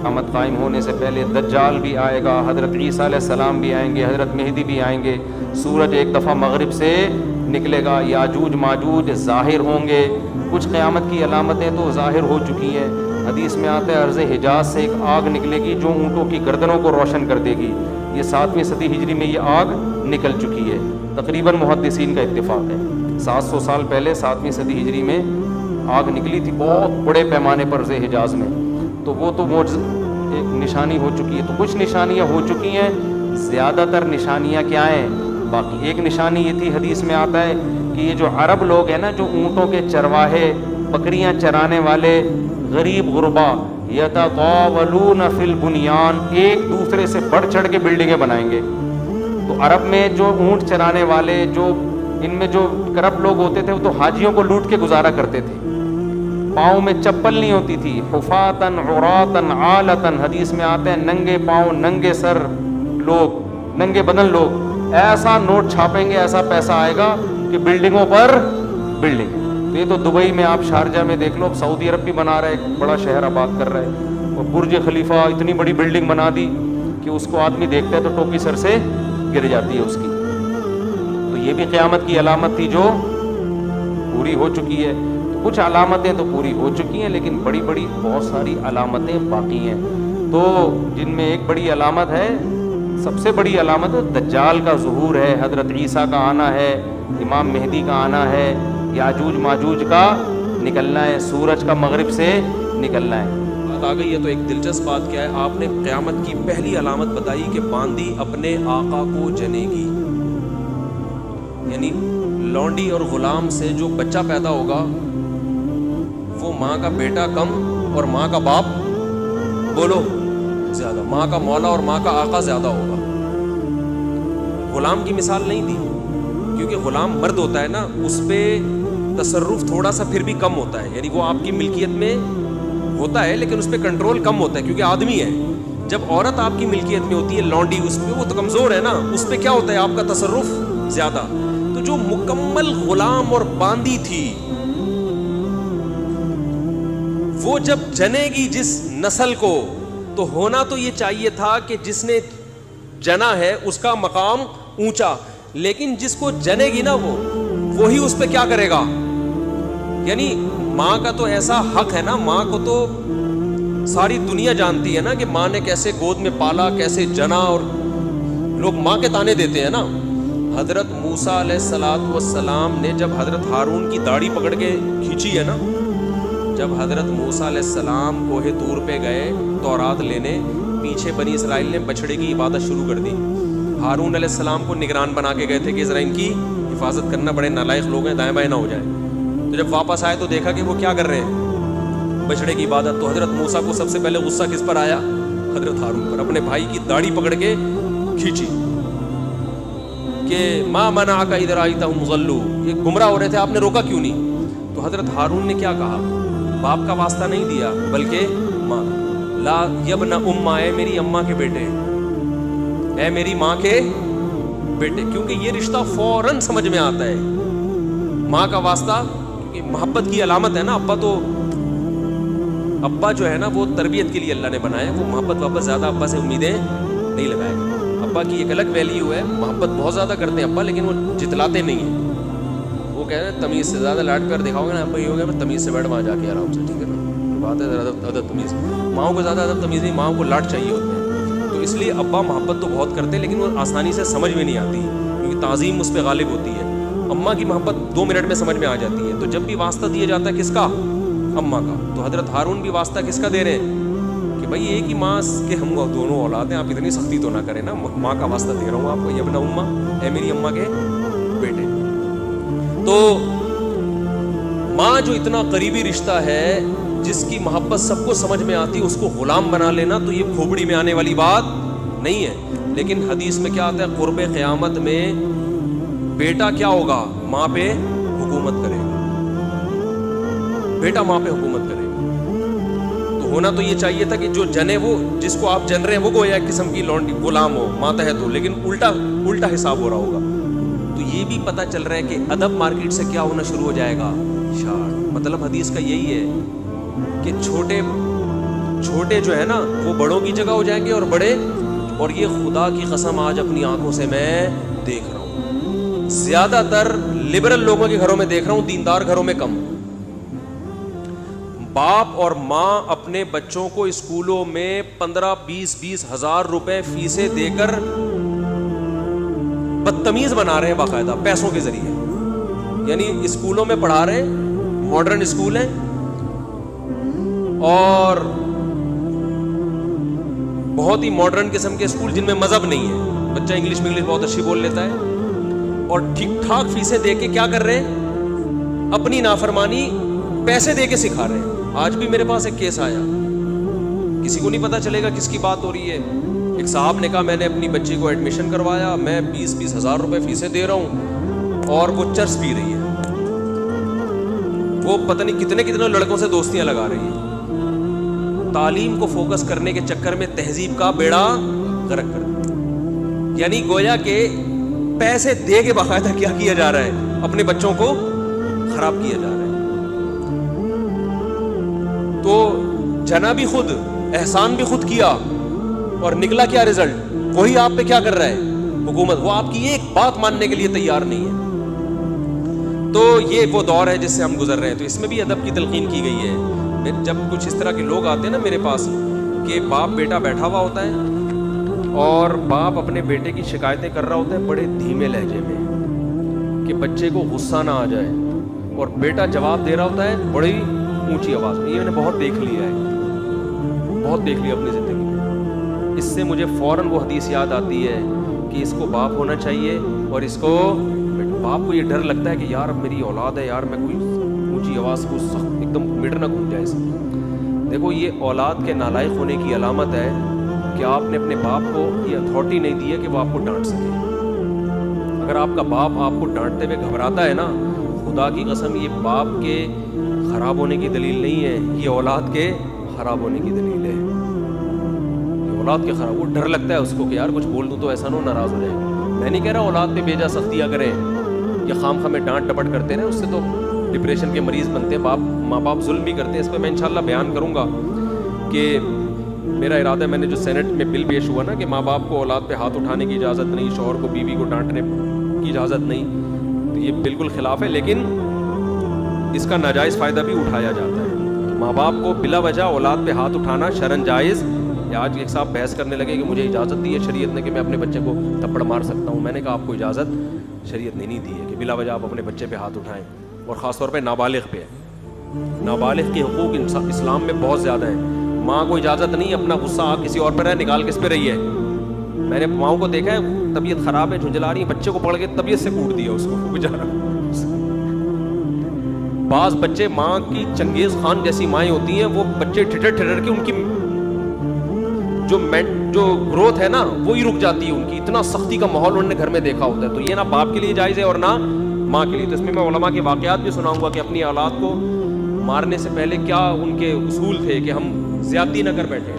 قیامت قائم ہونے سے پہلے دجال بھی آئے گا، حضرت عیسیٰ علیہ السلام بھی آئیں گے، حضرت مہدی بھی آئیں گے، سورج ایک دفعہ مغرب سے نکلے گا، یاجوج ماجوج ظاہر ہوں گے۔ کچھ قیامت کی علامتیں تو ظاہر ہو چکی ہیں، حدیث میں آتا ہے عرض حجاز سے ایک آگ نکلے گی جو اونٹوں کی گردنوں کو روشن کر دے گی۔ یہ 7ویں صدی ہجری میں یہ آگ نکل چکی ہے، تقریباً محدثین کا اتفاق ہے 700 سال پہلے 7ویں صدی ہجری میں آگ نکلی تھی بہت بڑے پیمانے پر عرض حجاز میں، تو وہ تو ایک نشانی ہو چکی ہے۔ تو کچھ نشانیاں ہو چکی ہیں، زیادہ تر نشانیاں کیا ہیں باقی۔ ایک نشانی یہ تھی، حدیث میں آتا ہے کہ یہ جو عرب لوگ ہیں نا، جو اونٹوں کے چرواہے، بکریاں چرانے والے غریب غربا، یتطاولون فی البنیان، ایک دوسرے سے بڑھ چڑھ کے بلڈنگیں بنائیں گے۔ تو عرب میں جو اونٹ چرانے والے، جو ان میں جو کرپٹ لوگ ہوتے تھے، وہ تو حاجیوں کو لوٹ کے گزارا کرتے تھے، پاؤں میں چپل نہیں ہوتی تھی، حفاتن عراتن عالتن، حدیث میں آتے ہیں ننگے پاؤں ننگے سر لوگ، ننگے بدن لوگ، ایسا نوٹ چھاپیں گے، ایسا پیسہ آئے گا کہ بلڈنگوں پر بلڈنگ۔ تو یہ تو دبئی میں آپ شارجہ میں دیکھ لو، سعودی عرب بھی بنا رہا ہے، ایک بڑا شہر آباد کر رہا ہے، اور برج خلیفہ اتنی بڑی بلڈنگ بنا دی کہ اس کو آدمی دیکھتا ہے تو ٹوپی سر سے گر جاتی ہے اس کی۔ تو یہ بھی قیامت کی علامت تھی جو پوری ہو چکی ہے۔ تو کچھ علامتیں تو پوری ہو چکی ہیں، لیکن بڑی بڑی بہت ساری علامتیں باقی ہیں، تو جن میں ایک بڑی علامت ہے، سب سے بڑی علامت دجال کا ظہور ہے، حضرت عیسیٰ کا آنا ہے، امام مہدی کا آنا ہے، یاجوج ماجوج کا نکلنا ہے، سورج کا مغرب سے نکلنا ہے۔ بات آ گئی ہے تو ایک دلچسپ بات کیا ہے، آپ نے قیامت کی پہلی علامت بتائی کہ باندی اپنے آقا کو جنے گی، یعنی لونڈی اور غلام سے جو بچہ پیدا ہوگا وہ ماں کا بیٹا کم اور ماں کا باپ بولو زیادہ، ماں کا مولا اور ماں کا آقا زیادہ ہوگا۔ غلام کی مثال نہیں دی، کیونکہ غلام مرد ہوتا ہے نا، اس پہ تصرف تھوڑا سا پھر بھی کم ہوتا ہے، یعنی وہ آپ کی ملکیت میں ہوتا ہے لیکن اس پہ کنٹرول کم ہوتا ہے کیونکہ آدمی ہے۔ جب عورت آپ کی ملکیت میں ہوتی ہے، لونڈی، اس پہ وہ تو کمزور ہے نا، اس پہ کیا ہوتا ہے آپ کا تصرف زیادہ۔ تو جو مکمل غلام اور باندی تھی، وہ جب جنے گی جس نسل کو، تو ہونا تو یہ چاہیے تھا کہ جس نے جنا ہے اس کا مقام اونچا، لیکن جس کو جنے گی نا وہی اس پہ کیا کرے گا، یعنی ماں کا تو ایسا حق ہے نا، ماں کو تو ساری دنیا جانتی ہے نا کہ ماں نے کیسے گود میں پالا، کیسے جنا، اور لوگ ماں کے تانے دیتے ہیں نا۔ حضرت موسیٰ علیہ السلام نے جب حضرت ہارون کی داڑھی پکڑ کے کھینچی ہے نا، جب حضرت موسیٰ علیہ السلام کوہ طور پہ گئے تورات لینے، پیچھے بنی اسرائیل نے بچڑے کی عبادت شروع کر دی، ہارون علیہ السلام کو نگران بنا کے گئے تھے کہ ذرا ان کی حفاظت کرنا، بڑے نالائق لوگ ہیں، دائیں بائیں نہ ہو جائے۔ تو جب واپس آئے تو دیکھا کہ وہ کیا کر رہے ہیں، بچڑے کی عبادت۔ تو حضرت موسیٰ کو سب سے پہلے غصہ کس پر آیا؟ حضرت ہارون پر، اپنے بھائی کی داڑھی پکڑ کے کھینچی کہ ما منعک اذ رأیتہم ضلوا، یہ گمراہ ہو رہے تھے، آپ نے روکا کیوں نہیں؟ تو حضرت ہارون نے کیا کہا؟ باپ کا واسطہ نہیں دیا بلکہ ماں، لا یبن اماں، اے میری اماں کے بیٹے، اے میری ماں کے بیٹے، کیونکہ یہ رشتہ فوراً سمجھ میں آتا ہے، ماں کا واسطہ، کیونکہ محبت کی علامت ہے نا۔ ابا جو ہے نا وہ تربیت کے لیے اللہ نے بنایا، وہ محبت واپس زیادہ ابا سے امیدیں نہیں لگائے گا۔ ابا کی ایک الگ ویلیو ہے، محبت بہت زیادہ کرتے ہیں ابا، لیکن وہ جتلاتے نہیں ہیں، وہ کہہ رہے ہیں تمیز سے زیادہ لاڈ پیار دکھاؤ گے نا ابا، یہ ہو گیا میں تمیز سے بیٹھ وہاں جا کے آرام سے، ٹھیک ہے نا، بات ہے ادب تمیز۔ ماؤں کو زیادہ ادب تمیز نہیں، ماؤں کو لاڈ چاہیے ہوتے ہیں، تو اس لیے ابا محبت تو بہت کرتے ہیں لیکن وہ آسانی سے سمجھ میں نہیں آتی کیونکہ تعظیم اس پہ غالب ہوتی ہے۔ اماں کی محبت 2 منٹ میں سمجھ میں آ جاتی ہے۔ تو جب بھی واسطہ دیا جاتا ہے کس کا؟ اماں کا۔ تو حضرت ہارون بھی واسطہ کس کا دے رہے ہیں کہ بھائی ایک ہی ماں کے ہم دونوں اولاد ہیں، آپ اتنی سختی تو نہ کریں نا، ماں کا واسطہ دے رہا ہوں آپ کو، یہ ابن اماں، اے میری اماں کے بیٹے۔ تو ماں جو اتنا قریبی رشتہ ہے، جس کی محبت سب کو سمجھ میں آتی، اس کو غلام بنا لینا تو یہ کھوپڑی میں آنے والی بات نہیں ہے۔ لیکن حدیث میں کیا آتا ہے؟ قرب قیامت میں بیٹا کیا ہوگا؟ ماں پہ حکومت کرے گا، بیٹا ماں پہ حکومت کرے گا۔ تو ہونا تو یہ چاہیے تھا کہ جو جنے، وہ جس کو آپ جن رہے ہیں وہ گویا ایک قسم کی لونڈی غلام ہو، ماتحت ہو، لیکن الٹا حساب ہو رہا ہوگا۔ تو یہ بھی پتہ چل رہا ہے کہ ادب مارکیٹ سے کیا ہونا شروع ہو جائے گا؟ شارٹ۔ مطلب حدیث کا یہی ہے کہ چھوٹے چھوٹے جو ہے نا وہ بڑوں کی جگہ ہو جائیں گے اور بڑے, اور یہ خدا کی قسم آج اپنی آنکھوں سے میں دیکھ رہا ہوں, زیادہ تر لبرل لوگوں کے گھروں میں دیکھ رہا ہوں, دیندار گھروں میں کم. باپ اور ماں اپنے بچوں کو اسکولوں میں 15-20 ہزار روپے فیسیں دے کر بدتمیز بنا رہے ہیں باقاعدہ پیسوں کے ذریعے. یعنی اسکولوں میں پڑھا رہے ہیں, ماڈرن اسکول ہیں, اور بہت ہی ماڈرن قسم کے اسکول جن میں مذہب نہیں ہے, بچہ انگلش بہت اچھی بول لیتا ہے, اور ٹھیک ٹھاک فیسیں دے کے کیا کر رہے ہیں, اپنی نافرمانی پیسے دے کے سکھا رہے ہیں. آج بھی میرے پاس ایک کیس آیا, کسی کو نہیں پتا چلے گا کس کی بات ہو رہی ہے. ایک صاحب نے کہا میں نے اپنی بچی کو ایڈمیشن کروایا, میں 20 ہزار روپے فیسیں دے رہا ہوں, اور وہ چرس پی رہی ہے, وہ پتہ نہیں کتنے لڑکوں سے دوستیاں لگا رہی ہے. تعلیم کو فوکس کرنے کے چکر میں تہذیب کا بیڑا غرق کر دیا. یعنی گویا کہ پیسے دے کے باقاعدہ کیا جا رہا ہے, اپنے بچوں کو خراب کیا جا رہا ہے. تو جنا بھی خود, احسان بھی خود کیا, اور نکلا کیا رزلٹ, وہی آپ پہ کیا کر رہا ہے حکومت, وہ آپ کی ایک بات ماننے کے لیے تیار نہیں ہے. تو یہ وہ دور ہے جس سے ہم گزر رہے ہیں. تو اس میں بھی ادب کی تلقین کی گئی ہے. جب کچھ اس طرح کے لوگ آتے ہیں نا میرے پاس, کہ باپ بیٹا بیٹھا ہوا ہوتا ہے اور باپ اپنے بیٹے کی شکایتیں کر رہا ہوتا ہے بڑے دھیمے لہجے میں کہ بچے کو غصہ نہ آ جائے, اور بیٹا جواب دے رہا ہوتا ہے بڑی اونچی آواز میں. یہ میں نے بہت دیکھ لیا ہے, بہت دیکھ لیا اپنی زندگی میں. اس سے مجھے فوراً وہ حدیث یاد آتی ہے کہ اس کو باپ ہونا چاہیے, اور اس کو باپ کو یہ ڈر لگتا ہے کہ یار اب میری اولاد ہے, یار میں کوئی اونچی آواز کو سخت ایک دم میٹر نہ گھوم جائے اس میں. دیکھو یہ اولاد کے نالائق ہونے کی علامت ہے کہ آپ نے اپنے باپ کو یہ اتھارٹی نہیں دی ہے کہ وہ آپ کو ڈانٹ سکے. اگر آپ کا باپ آپ کو ڈانٹتے ہوئے گھبراتا ہے نا, خدا کی قسم یہ باپ کے خراب ہونے کی دلیل نہیں ہے, یہ اولاد کے خراب ہونے کی دلیل ہے. یہ اولاد کے خراب, وہ ڈر لگتا ہے اس کو کہ یار کچھ بول دوں تو ایسا نہ ناراض ہو جائے. میں نہیں کہہ رہا اولاد پہ بیجا سختیاں کریں یا خام خامے ڈانٹ ڈپٹ کرتے رہیں, اس سے تو ڈپریشن کے مریض بنتے ہیں. ماں باپ ظلم بھی کرتے ہیں. اس پہ میں انشاءاللہ بیان کروں گا کہ میرا ارادہ ہے, میں نے جو سینٹ میں بل پیش ہوا نا کہ ماں باپ کو اولاد پہ ہاتھ اٹھانے کی اجازت نہیں, شوہر کو بیوی کو ڈانٹنے کی اجازت نہیں, تو یہ بالکل خلاف ہے. لیکن اس کا ناجائز فائدہ بھی اٹھایا جاتا ہے. ماں باپ کو بلا وجہ اولاد پہ ہاتھ اٹھانا شرعاً جائز. آج ایک صاحب بحث کرنے لگے کہ مجھے اجازت دی ہے شریعت نے کہ میں اپنے بچے کو تھپڑ مار سکتا ہوں. میں نے کہا آپ کو اجازت شریعت نے نہیں دی ہے کہ بلا وجہ آپ اپنے بچے پہ ہاتھ اٹھائیں, اور خاص طور پہ نابالغ پہ. نابالغ کے حقوق اسلام میں بہت زیادہ ہیں. ماں کو اجازت نہیں اپنا غصہ آپ کسی اور پر ہے نکال کس پہ رہی ہے. میں نے ماؤں کو دیکھا ہے, طبیعت خراب ہے, جھنجھلا رہی ہے, بچے کو پکڑ کے طبیعت سے کوٹ دیا اس کو بیچارہ. بعض بچے ماں کی چنگیز خان جیسی مائیں ہوتی ہیں, وہ بچے ٹھٹر کے ان کی جو گروتھ ہے نا وہی رک جاتی ہے ان کی. اتنا سختی کا ماحول انہوں نے گھر میں دیکھا ہوتا ہے. تو یہ نہ باپ کے لیے جائز ہے اور نہ ماں کے لیے. تو اس میں علماء کے واقعات بھی سناؤں گا کہ اپنی اولاد کو مارنے سے پہلے کیا ان کے اصول تھے کہ ہم زیادتی نہ کر بیٹھے.